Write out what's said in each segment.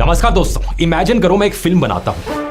नमस्कार दोस्तों, इमेजिन करो मैं एक फिल्म बनाता हूं।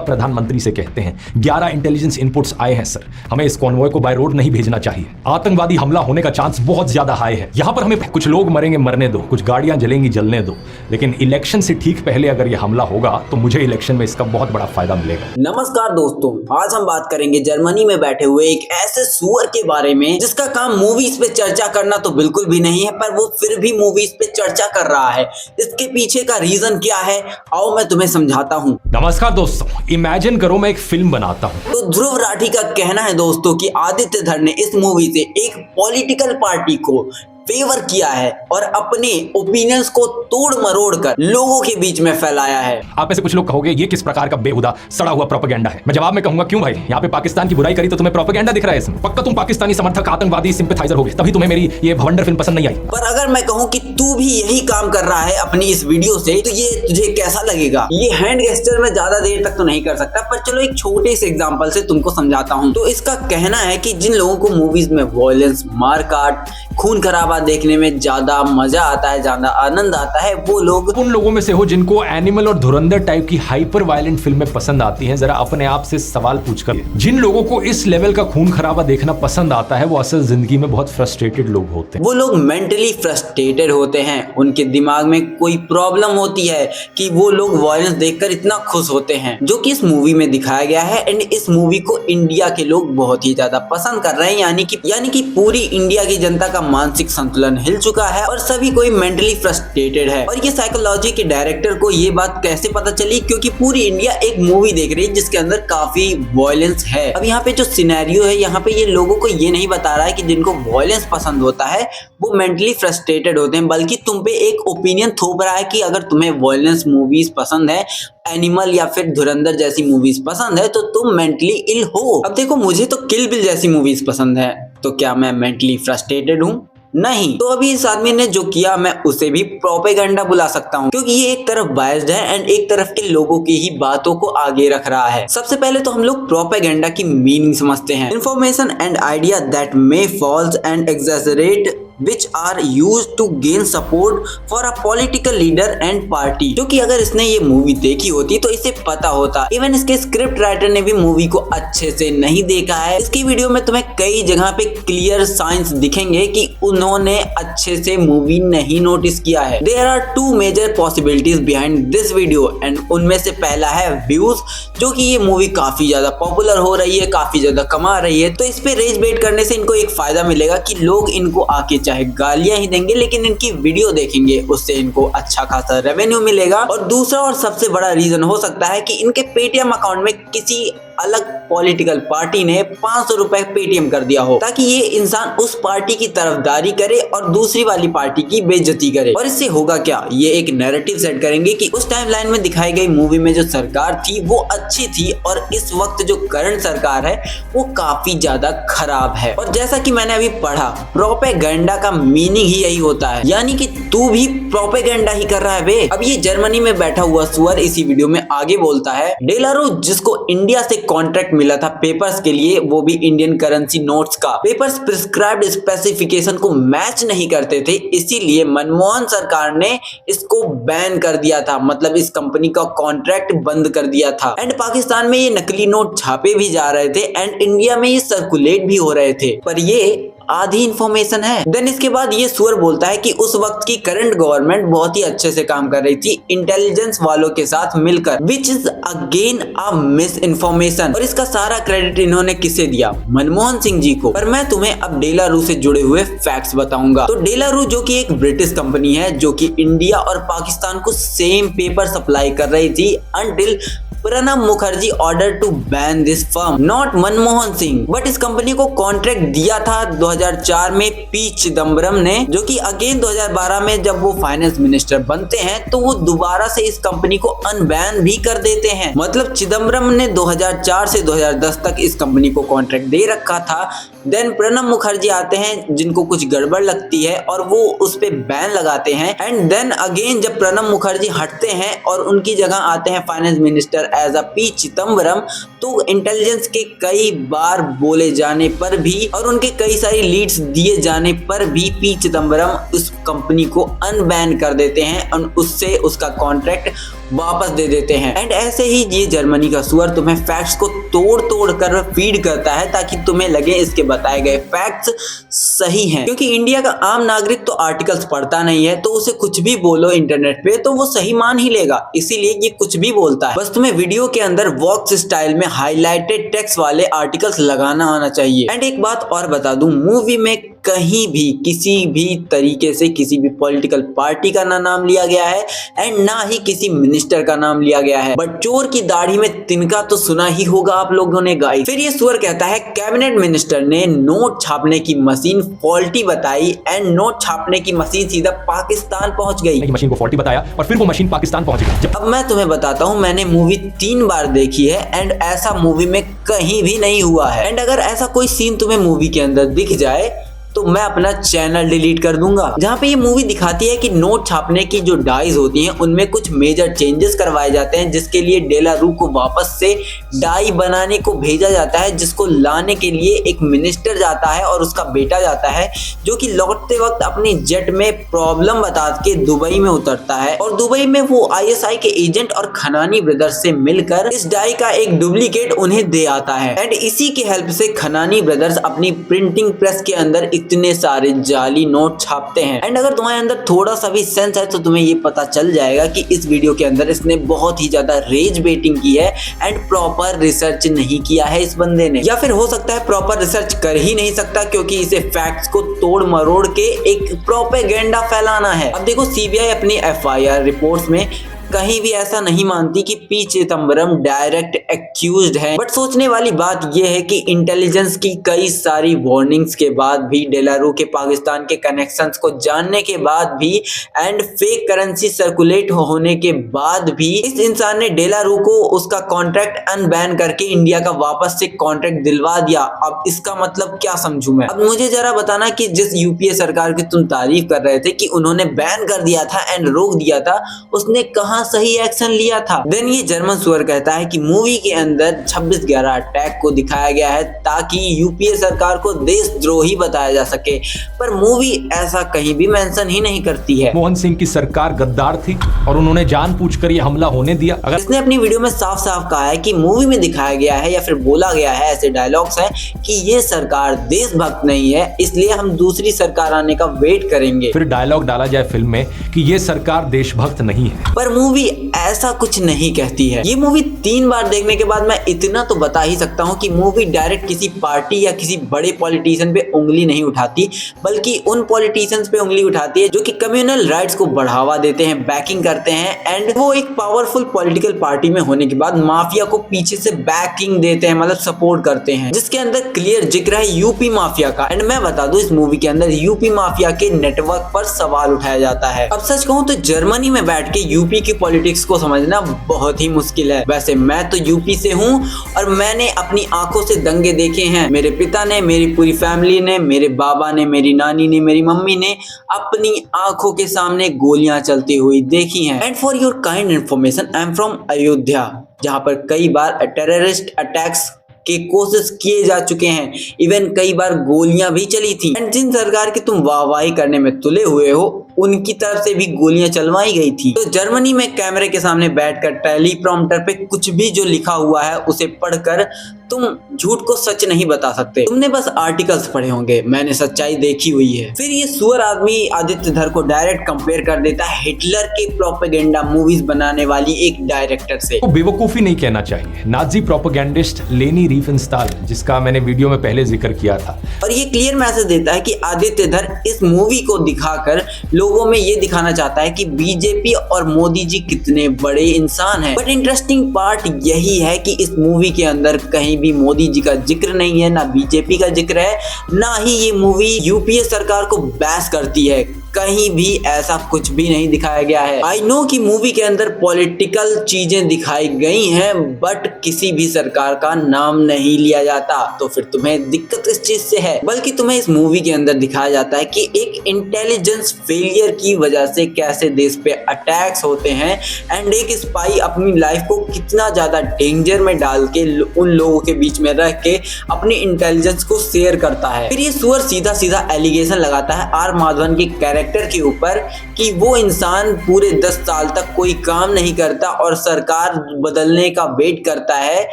प्रधानमंत्री से कहते हैं 11 इंटेलिजेंस इनपुट्स आए हैं सर, हमें इस कॉन्वॉय को बाय रोड नहीं भेजना चाहिए। आतंकवादी हमला होने का चांस बहुत ज्यादा हाई है। यहां पर हमें कुछ लोग मरेंगे, मरने दो, कुछ गाड़ियां जलेंगी, जलने दो, लेकिन इलेक्शन से ठीक पहले अगर यह हमला होगा तो मुझे इलेक्शन में इसका बहुत बड़ा फायदा मिलेगा। नमस्कार दोस्तों, आज हम बात करेंगे जर्मनी में बैठे हुए एक ऐसे सुअर के बारे में जिसका काम मूवीज पे चर्चा करना तो बिल्कुल भी नहीं है, पर वो फिर भी मूवीज पे चर्चा कर रहा है। इसके पीछे का रीजन क्या है, आओ मैं तुम्हें समझाता हूँ। नमस्कार दोस्तों, इमेजिन करो मैं एक फिल्म बनाता हूँ। तो ध्रुव राठी का कहना है दोस्तों कि आदित्य धर ने इस मूवी से एक पॉलिटिकल पार्टी को फेवर किया है और अपने ओपिनियंस को तोड़ मरोड़ कर लोगों के बीच में फैलाया है। आप में से कुछ लोग कहोगे ये किस प्रकार का बेहुदा सड़ा हुआ प्रोपेगेंडा है। मैं जवाब में कहूंगा क्यों भाई, यहाँ पे पाकिस्तान की बुराई करी तो तुम्हें प्रोपेगेंडा दिख रहा है इसमें। पक्का तुम पाकिस्तानी समर्थक, आतंकवादी सिंपैथाइजर होगे, तभी तुम्हें मेरी ये भवंडर फिल्म पसंद नहीं आई। पर अगर मैं कहूँ कि तू भी यही काम कर रहा है अपनी इस वीडियो से, तो ये तुझे कैसा लगेगा? ये हैंड गेस्चर में ज्यादा देर तक तो नहीं कर सकता, पर चलो एक छोटे से एग्जांपल से तुमको समझाता हूँ। तो इसका कहना है कि जिन लोगों को मूवीज में वॉयलेंस, मारकाट, खून खराबा देखने में ज्यादा मजा आता है, ज्यादा आनंद आता है, वो लोग उन लोगों में से हो जिनको एनिमल और धुरंधर टाइप की हाइपर वायलेंट फिल्में पसंद आती हैं। जरा अपने आप से सवाल पूछकर, जिन लोगों को इस लेवल का खून खराबा देखना पसंद आता है वो असल जिंदगी में बहुत फ्रस्ट्रेटेड लोग होते हैं। वो लोग मेंटली फ्रस्ट्रेटेड होते हैं, उनके दिमाग में कोई प्रॉब्लम होती है कि वो लोग वायलेंस देखकर इतना खुश होते हैं, जो कि इस मूवी में दिखाया गया है। एंड इस मूवी को इंडिया के लोग बहुत ही ज्यादा पसंद कर रहे हैं, यानी कि पूरी इंडिया की जनता का मानसिक संतुलन हिल चुका है और सभी कोई मेंटली फ्रस्ट्रेटेड है। और ये साइकोलॉजी के डायरेक्टर को ये बात कैसे पता चली? क्योंकि पूरी इंडिया एक मूवी देख रही है जिसके अंदर काफी वॉयलेंस है। अब यहाँ पे जो सिनेरियो है, यहाँ पे ये लोगों को ये नहीं बता रहा है कि जिनको वॉयलेंस पसंद होता है वो मेंटली फ्रस्ट्रेटेड होते हैं, बल्कि तुम पे एक ओपिनियन थोप रहा है कि अगर तुम्हें वॉयलेंस मूवीज पसंद है, एनिमल या फिर धुरंधर जैसी मूवीज पसंद है, तो तुम मेंटली इल हो। अब देखो, मुझे तो किल बिल जैसी मूवीज पसंद है, तो क्या मैं मेंटली फ्रस्ट्रेटेड हूँ? नहीं। तो अभी इस आदमी ने जो किया, मैं उसे भी प्रोपेगेंडा बुला सकता हूँ, क्योंकि ये एक तरफ बायस्ड है एंड एक तरफ के लोगों की ही बातों को आगे रख रहा है। सबसे पहले तो हम लोग प्रोपेगेंडा की मीनिंग समझते हैं। Information and idea that may false and exaggerate which are used to gain support for a political leader and party। जो कि अगर इसने ये मूवी देखी होती तो इसे पता होता। इवन इसके स्क्रिप्ट राइटर ने भी मूवी को अच्छे से नहीं देखा है। इसकी वीडियो में तुम्हें कई जगह पे क्लियर साइंस दिखेंगे कि उन्होंने अच्छे से मूवी नहीं नोटिस किया है। There are two major possibilities behind this video and उनमें से पहला है व्यूज, जो कि ये मूवी काफी ज्यादा पॉपुलर हो रही है, काफी ज्यादा कमा रही है, तो इस पे रेज बेट करने से इनको एक फायदा मिलेगा कि लोग इनको आके चाहे गालियां ही देंगे लेकिन इनकी वीडियो देखेंगे, उससे इनको अच्छा खासा रेवेन्यू मिलेगा। और दूसरा और सबसे बड़ा रीजन हो सकता है कि इनके पेटीएम अकाउंट में किसी अलग पॉलिटिकल पार्टी ने 500 रुपए पेटीएम कर दिया हो, ताकि ये इंसान उस पार्टी की तरफदारी करे और दूसरी वाली पार्टी की बेइज्जती करे। और इससे होगा क्या, ये एक नैरेटिव सेट करेंगे कि उस टाइमलाइन में दिखाई गई मूवी में जो सरकार थी वो अच्छी थी और इस वक्त जो करंट सरकार है वो काफी ज्यादा खराब है। और जैसा कि मैंने अभी पढ़ा, प्रोपेगेंडा का मीनिंग ही यही होता है, यानी कि तू भी प्रोपेगेंडा ही कर रहा है बे। अब ये जर्मनी में बैठा हुआ सुअर इसी वीडियो में आगे बोलता है, डेलारू जिसको इंडिया से कॉन्ट्रैक्ट मिला था पेपर्स के लिए, वो भी इंडियन करेंसी नोट्स का, पेपर्स प्रिस्क्राइब्ड स्पेसिफिकेशन को मैच नहीं करते थे, इसीलिए मनमोहन सरकार ने इसको बैन कर दिया था, मतलब इस कंपनी का कॉन्ट्रैक्ट बंद कर दिया था। एंड पाकिस्तान में ये नकली नोट छापे भी जा रहे थे एंड इंडिया में ये सर्कुलेट भी हो रहे थे, पर ये आधी इंफॉर्मेशन है। देन इसके बाद ये सुअर बोलता है कि उस वक्त की करंट गवर्नमेंट बहुत ही अच्छे से काम कर रही थी इंटेलिजेंस वालों के साथ मिलकर, which is again a miss information. और इसका सारा क्रेडिट इन्होंने किसे दिया? मनमोहन सिंह जी को। पर मैं तुम्हें अब डेलारू से जुड़े हुए फैक्ट्स बताऊंगा। तो डेलारू जो कि एक ब्रिटिश कंपनी है, जो कि इंडिया और पाकिस्तान को सेम पेपर सप्लाई कर रही थी until Pranab Mukherjee order to ban this firm, not Manmohan Singh. But इस कंपनी को कॉन्ट्रैक्ट दिया था 2004 में पी चिदम्बरम ने, जो कि अगेन 2012 में जब वो फाइनेंस मिनिस्टर बनते हैं तो वो दोबारा से इस कंपनी को अनबैन भी कर देते हैं। मतलब चिदम्बरम ने 2004 से 2010 तक इस कंपनी को कॉन्ट्रैक्ट दे रखा था। देन प्रणब मुखर्जी आते हैं जिनको कुछ गड़बड़ लगती है और वो उस पे बैन लगाते हैं। एंड देन अगेन जब प्रणब मुखर्जी हटते हैं और उनकी जगह आते हैं finance minister as a P Chidambaram, तो इंटेलिजेंस के कई बार बोले जाने पर भी और उनके कई सारी लीड्स दिए जाने पर भी पी चिदम्बरम उस कंपनी को अनबैन कर देते हैं और उससे उसका कॉन्ट्रैक्ट वापस दे देते हैं। एंड ऐसे ही ये जर्मनी का सुअर तुम्हें फैक्ट्स को तोड़ तोड़ कर फीड करता है ताकि तुम्हें लगे इसके बताए गए फैक्ट्स सही हैं। क्योंकि इंडिया का आम नागरिक तो आर्टिकल्स पढ़ता नहीं है, तो उसे कुछ भी बोलो इंटरनेट पे तो वो सही मान ही लेगा, इसीलिए ये कुछ भी बोलता है। बस तुम्हें वीडियो के अंदर वॉक्स स्टाइल में हाईलाइटेड टेक्स्ट वाले आर्टिकल्स लगाना आना चाहिए। एंड एक बात और बता दूं, मूवी में कहीं भी किसी भी तरीके से किसी भी पॉलिटिकल पार्टी का ना नाम लिया गया है एंड ना ही किसी मिनिस्टर का नाम लिया गया है। बट चोर की दाढ़ी में तिनका तो सुना ही होगा आप लोगों ने गाइस। फिर ये सुअर कहता है कैबिनेट मिनिस्टर ने नोट छापने की मशीन फॉल्टी बताई एंड नोट छापने की मशीन सीधा पाकिस्तान पहुंच गई। मशीन को फॉल्टी बताया और फिर वो मशीन पाकिस्तान पहुंच गई। अब मैं तुम्हें बताता हूं, मैंने मूवी 3 बार देखी है एंड ऐसा मूवी में कहीं भी नहीं हुआ है। एंड अगर ऐसा कोई सीन तुम्हें मूवी के अंदर दिख जाए तो मैं अपना चैनल डिलीट कर दूंगा। जहाँ पे ये मूवी दिखाती है कि नोट छापने की जो डाइज होती हैं उनमें कुछ मेजर चेंजेस करवाए जाते हैं, जिसके लिए डेलारू को वापस से डाई बनाने को भेजा जाता है, जिसको लाने के लिए एक मिनिस्टर जाता है और उसका बेटा जाता है, जो कि लौटते वक्त अपनी जेट में प्रॉब्लम बता के दुबई में उतरता है और दुबई में वो ISI के एजेंट और खनानी ब्रदर्स से मिलकर इस डाई का एक डुप्लीकेट उन्हें दे आता है। एंड इसी की हेल्प से खनानी ब्रदर्स अपनी प्रिंटिंग प्रेस के अंदर इतने सारे जाली नोट छापते हैं। एंड अगर तुम्हारे अंदर थोड़ा सा भी सेंस है तो तुम्हें ये पता चल जाएगा कि इस वीडियो के अंदर इसने बहुत ही ज्यादा रेज बेटिंग की है एंड प्रॉपर रिसर्च नहीं किया है इस बंदे ने, या फिर हो सकता है प्रॉपर रिसर्च कर ही नहीं सकता क्योंकि इसे फैक्ट्स को तोड़ मरोड़ के एक प्रोपेगेंडा फैलाना है। अब देखो, CBI अपनी FIR रिपोर्ट्स में कहीं भी ऐसा नहीं मानती कि पी चिदम्बरम डायरेक्ट एक्यूज्ड है। बट सोचने वाली बात यह है कि इंटेलिजेंस की कई सारी वार्निंग्स के बाद भी, डेलारू के पाकिस्तान के कनेक्शंस को जानने के बाद भी एंड फेक करेंसी सर्कुलेट होने के बाद भी इस इंसान ने डेलारू को उसका कॉन्ट्रैक्ट अनबैन करके इंडिया का वापस से कॉन्ट्रैक्ट दिलवा दिया। अब इसका मतलब क्या समझूं मैं? अब मुझे जरा बताना कि जिस UPA सरकार की तुम तारीफ कर रहे थे कि उन्होंने बैन कर दिया था एंड रोक दिया था, उसने कहां सही एक्शन लिया था? देन ये जर्मन सुअर कहता है कि मूवी के अंदर 26/11 अटैक को दिखाया गया है ताकि UPA सरकार को देशद्रोही बताया जा सके, पर मूवी ऐसा कहीं भी मेंशन ही नहीं करती है। मनमोहन सिंह की सरकार गद्दार थी और उन्होंने जानबूझकर यह हमला होने दिया। अगर इसने अपनी वीडियो में साफ साफ कहा है कि मूवी में दिखाया गया है या फिर बोला गया है, ऐसे डायलॉग्स हैं कि ये सरकार देशभक्त नहीं है, इसलिए हम दूसरी सरकार आने का वेट करेंगे। फिर डायलॉग डाला जाए फिल्म में कि ये सरकार देशभक्त नहीं है, पर मूवी ऐसा कुछ नहीं कहती है। ये मूवी 3 बार देखने के बाद मैं इतना तो बता ही सकता हूँ कि मूवी डायरेक्ट किसी पार्टी या किसी बड़े पॉलिटिशियन पे उंगली नहीं उठाती, बल्कि उन पॉलिटिशियंस पे उंगली उठाती है जो कि कम्युनल राइट्स को बढ़ावा देते हैं, बैकिंग करते हैं एंड वो एक पावरफुल पॉलिटिकल पार्टी में होने के बाद माफिया को पीछे से बैकिंग देते हैं, मतलब सपोर्ट करते हैं, जिसके अंदर क्लियर जिक्र है यूपी माफिया का। एंड मैं बता दूं, इस मूवी के अंदर यूपी माफिया के नेटवर्क पर सवाल उठाया जाता है। अब सच कहूं तो जर्मनी में बैठ के यूपी की पॉलिटिक्स को समझना बहुत ही मुश्किल है। वैसे मैं तो यूपी से हूँ और मैंने अपनी आंखों से दंगे देखे हैं। मेरे पिता ने, मेरी पूरी फैमिली ने, मेरे बाबा ने, मेरी नानी ने, मेरी मम्मी ने अपनी आंखों के सामने गोलियां चलती हुई देखी हैं। And for your kind information, I am from Ayodhya, जहां पर कई बार टेररिस्ट अटैक्स के कोशिश किए जा चुके हैं, इवन कई बार गोलियां भी चली थी। एंड जिन सरकार की तुम वाहवाही करने में तुले हुए हो, उनकी तरफ से भी गोलियां चलवाई गई थी। तो जर्मनी में कैमरे के सामने बैठकर टेलीप्रॉम्प्टर पे कुछ भी जो लिखा हुआ है उसे पढ़कर तुम झूठ को सच नहीं बता सकते। तुमने बस आर्टिकल्स पढ़े होंगे, मैंने सच्चाई देखी हुई है। फिर ये सुअर आदमी आदित्य धर को डायरेक्ट कंपेयर कर देता है हिटलर के प्रोपेगेंडा मूवीज बनाने वाली एक डायरेक्टर से। तो बेवकूफी नहीं कहना चाहिए, नाजी प्रोपेगेंडिस्ट लेनी रिफेनस्टाल, जिसका मैंने वीडियो में पहले जिक्र किया था। और ये क्लियर मैसेज देता है कि आदित्य धर इस मूवी को दिखाकर लोगों में ये दिखाना चाहता है कि बीजेपी और मोदी जी कितने बड़े इंसान हैं। बट इंटरेस्टिंग पार्ट यही है कि इस मूवी के अंदर कहीं भी मोदी जी का जिक्र नहीं है, ना बीजेपी का जिक्र है, ना ही ये मूवी यूपीए सरकार को बैश करती है। कहीं भी ऐसा कुछ भी नहीं दिखाया गया है। आई नो कि मूवी के अंदर पॉलिटिकल चीजें दिखाई गई हैं, बट किसी भी सरकार का नाम नहीं लिया जाता। तो फिर तुम्हें दिक्कत इस चीज से है, बल्कि तुम्हें इस मूवी के अंदर दिखाया जाता है कि एक इंटेलिजेंस फेलियर की वजह से कैसे देश पे अटैक्स होते हैं एंड एक स्पाई अपनी लाइफ को कितना ज्यादा डेंजर में डाल के उन लोगों के बीच में रह के अपनी इंटेलिजेंस को शेयर करता है। फिर ये सुअर सीधा सीधा एलिगेशन लगाता है आर माधवन के कैरेक्टर के ऊपर कि वो इंसान पूरे 10 साल तक कोई काम नहीं करता और सरकार बदलने का वेट करता है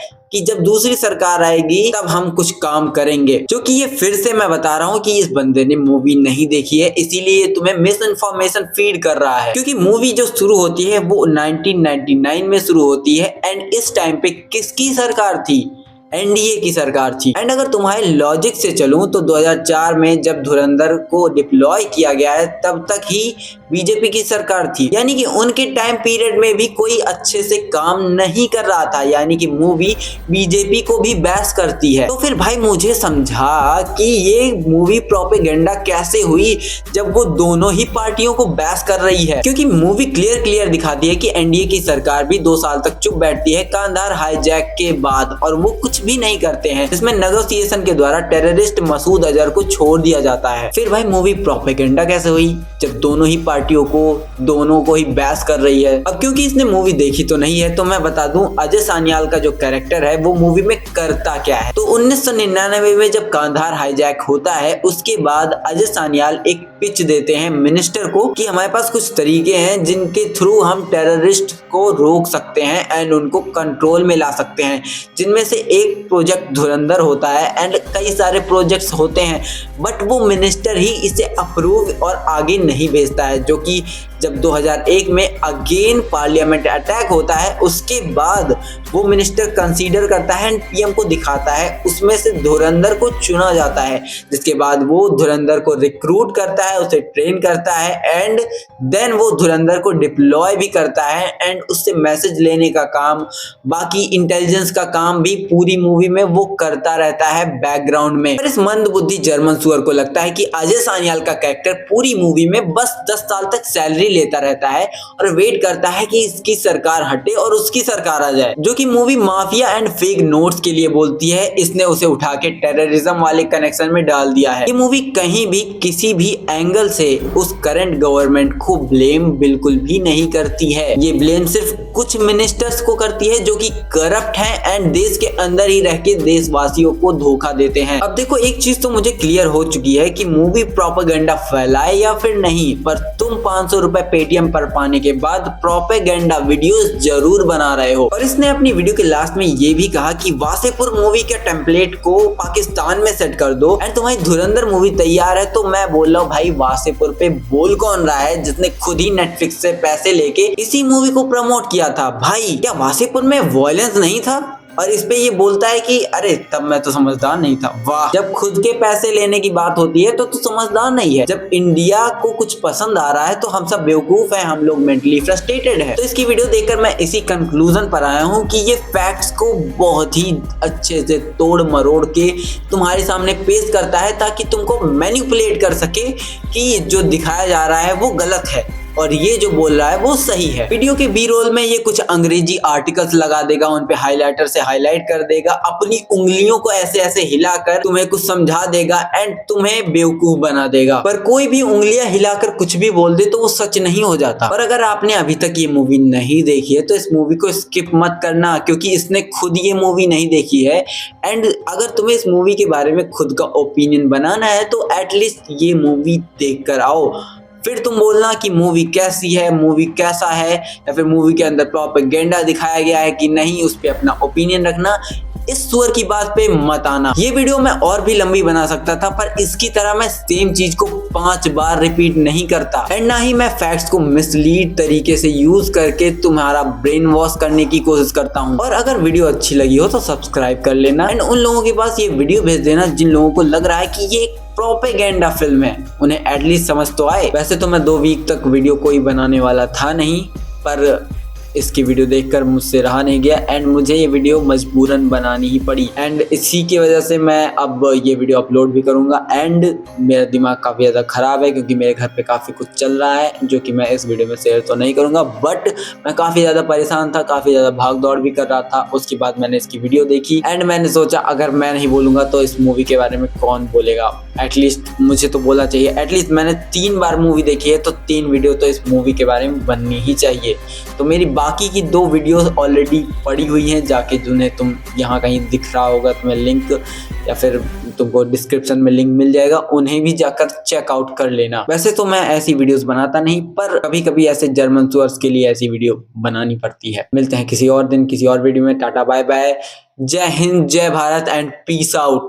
कि जब दूसरी सरकार आएगी तब हम कुछ काम करेंगे। जो कि ये फिर से मैं बता रहा हूँ कि इस बंदे ने मूवी नहीं देखी है, इसीलिए तुम्हें मिस इन्फॉर्मेशन फीड कर रहा है। क्योंकि मूवी जो शुरू होती है वो 1999 में शुरू होती है एंड इस टाइम पे किसकी सरकार थी? एनडीए की सरकार थी। एंड अगर तुम्हारे लॉजिक से चलूं तो 2004 में जब धुरंधर को डिप्लॉय किया गया है तब तक ही बीजेपी की सरकार थी, यानी कि उनके टाइम पीरियड में भी कोई अच्छे से काम नहीं कर रहा था, यानी कि मूवी बीजेपी को भी बैस करती है। तो फिर भाई मुझे समझा कि ये मूवी प्रोपेगेंडा कैसे हुई जब वो दोनों ही पार्टियों को बैस कर रही है। क्योंकि मूवी क्लियर दिखाती है कि एनडीए की सरकार भी 2 साल तक चुप बैठती है कांधार हाईजैक के बाद और वो कुछ भी नहीं करते हैं, जिसमें नेगोशिएशन के द्वारा टेररिस्ट मसूद अजहर को छोड़ दिया जाता है। फिर भाई मूवी प्रोपेगेंडा कैसे हुई जब दोनों ही पार्टियों को ही बैस कर रही है। अब क्योंकि इसने मूवी देखी तो नहीं है तो मैं बता दूं अजय सान्याल का जो कैरेक्टर है वो मूवी में करता क्या है। तो 1999 में जब कांधार हाईजैक होता है उसके बाद अजय सान्याल एक पिच देते हैं मिनिस्टर को कि हमारे पास कुछ तरीके हैं जिनके थ्रू हम टेररिस्ट को रोक सकते हैं एंड उनको कंट्रोल में ला सकते हैं, जिनमें से एक प्रोजेक्ट धुरंधर होता है एंड कई सारे प्रोजेक्ट्स होते हैं, बट वो मिनिस्टर ही इसे अप्रूव और आगे नहीं भेजता है। जो कि जब 2001 में अगेन पार्लियामेंट अटैक होता है उसके बाद वो मिनिस्टर कंसीडर करता है एंड पीएम को दिखाता है, उसमें से धुरंधर को चुना जाता है, जिसके बाद वो धुरंधर को रिक्रूट करता है, उसे ट्रेन करता है एंड देन वो धुरंधर को डिप्लॉय भी करता है एंड उससे मैसेज लेने का काम, बाकी इंटेलिजेंस का काम भी पूरी मूवी में वो करता रहता है बैकग्राउंड में। पर इस मंदबुद्धि जर्मन सुअर को लगता है कि अजय सान्याल का कैरेक्टर पूरी मूवी में बस 10 साल तक सैलरी लेता रहता है और वेट करता है कि इसकी सरकार हटे और उसकी सरकार आ जाए, जो कि movie mafia and fake notes के लिए बोलती है। इसने उसे उठा के टेररिज्म वाले कनेक्शन में डाल दिया है। ये मूवी कहीं भी किसी भी एंगल से उस करंट गवर्नमेंट को ब्लेम बिल्कुल भी नहीं करती है। ये ब्लेम सिर्फ कुछ मिनिस्टर्स को करती है जो कि करप्ट हैं एंड देश के अंदर ही रह के देशवासियों को धोखा देते हैं। अब देखो एक चीज तो मुझे क्लियर हो चुकी है कि मूवी प्रोपेगेंडा फैलाए या फिर नहीं, पर तुम 500 रुपए पेटीएम पर पाने के बाद प्रोपेगेंडा वीडियोस जरूर बना रहे हो। और इसने अपनी वीडियो के लास्ट में ये भी कहा कि वासेपुर मूवी के टेम्पलेट को पाकिस्तान में सेट कर दो एंड तुम्हारी धुरंधर मूवी तैयार है। तो मैं बोल रहा हूँ भाई वासेपुर पे बोल कौन रहा है जिसने खुद ही नेटफ्लिक्स से पैसे लेके इसी मूवी को प्रमोट किया था। भाई क्या वासेपुर में वायलेंस नहीं था? और इस पे ये बोलता है कि अरे तब मैं तो समझदार नहीं था। वाह, जब खुद के पैसे लेने की बात होती है तो तू समझदार नहीं है। जब इंडिया को कुछ पसंद आ रहा है तो हम सब बेवकूफ हैं, हम लोग मेंटली फ्रस्ट्रेटेड है। तो इसकी वीडियो देखकर मैं इसी कंक्लूजन पर आया हूँ कि ये फैक्ट्स को बहुत ही अच्छे से तोड़ मरोड़ के तुम्हारे सामने पेश करता है ताकि तुमको मैनिपुलेट कर सके कि जो दिखाया जा रहा है वो गलत है और ये जो बोल रहा है वो सही है। वीडियो के बी रोल में ये कुछ अंग्रेजी आर्टिकल्स लगा देगा, उन पे हाइलाइटर से हाईलाइट कर देगा, अपनी उंगलियों को ऐसे ऐसे हिलाकर तुम्हें कुछ समझा देगा एंड तुम्हें बेवकूफ बना देगा। पर कोई भी उंगलियां हिलाकर कुछ भी बोल दे तो वो सच नहीं हो जाता। और अगर आपने अभी तक ये मूवी नहीं देखी है तो इस मूवी को स्किप मत करना, क्योंकि इसने खुद ये मूवी नहीं देखी है एंड अगर तुम्हें इस मूवी के बारे में खुद का ओपिनियन बनाना है तो एटलीस्ट ये मूवी देख कर आओ, फिर तुम बोलना कि मूवी कैसी है, मूवी कैसा है, या फिर मूवी के अंदर प्रोपेगेंडा दिखाया गया है कि नहीं, उस पे अपना ओपिनियन रखना। इस सुअर की बात पे मत आना। ये वीडियो मैं और भी लंबी बना सकता था पर इसकी तरह मैं सेम चीज को 5 बार रिपीट नहीं करता एंड ना ही मैं फैक्ट्स को मिसलीड तरीके से यूज करके तुम्हारा ब्रेन वॉश करने की कोशिश करता हूँ। और अगर वीडियो अच्छी लगी हो तो सब्सक्राइब कर लेना एंड उन लोगों के पास ये वीडियो भेज देना जिन लोगों को लग रहा है कि ये प्रोपेगेंडा फिल्म है, उन्हें एटलीस्ट समझ तो आए। वैसे तो मैं 2 वीक तक वीडियो कोई बनाने वाला था नहीं, पर इसकी वीडियो देखकर मुझसे रहा नहीं गया एंड मुझे ये वीडियो मजबूरन बनानी ही पड़ी एंड इसी की वजह से मैं अब ये वीडियो अपलोड भी करूंगा। एंड मेरा दिमाग काफ़ी ज़्यादा ख़राब है क्योंकि मेरे घर पे काफ़ी कुछ चल रहा है जो कि मैं इस वीडियो में शेयर तो नहीं करूंगा, बट मैं काफ़ी ज़्यादा परेशान था, काफ़ी ज़्यादा भाग दौड़ भी कर रहा था। उसके बाद मैंने इसकी वीडियो देखी एंड मैंने सोचा अगर मैं नहीं बोलूँगा तो इस मूवी के बारे में कौन बोलेगा। एटलीस्ट मुझे तो बोलना चाहिए। एटलीस्ट मैंने 3 बार मूवी देखी है तो 3 वीडियो तो इस मूवी के बारे में बननी ही चाहिए। तो मेरी बाकी की 2 वीडियोस ऑलरेडी पड़ी हुई हैं, जाके जिन्हें तुम यहाँ कहीं दिख रहा होगा तुम्हें लिंक, या फिर तुमको डिस्क्रिप्शन में लिंक मिल जाएगा, उन्हें भी जाकर चेकआउट कर लेना। वैसे तो मैं ऐसी वीडियोस बनाता नहीं, पर कभी कभी ऐसे जर्मन सुअर्स के लिए ऐसी वीडियो बनानी पड़ती है। मिलते हैं किसी और दिन किसी और वीडियो में। टाटा बाय बाय, जय हिंद, जय भारत एंड पीस आउट।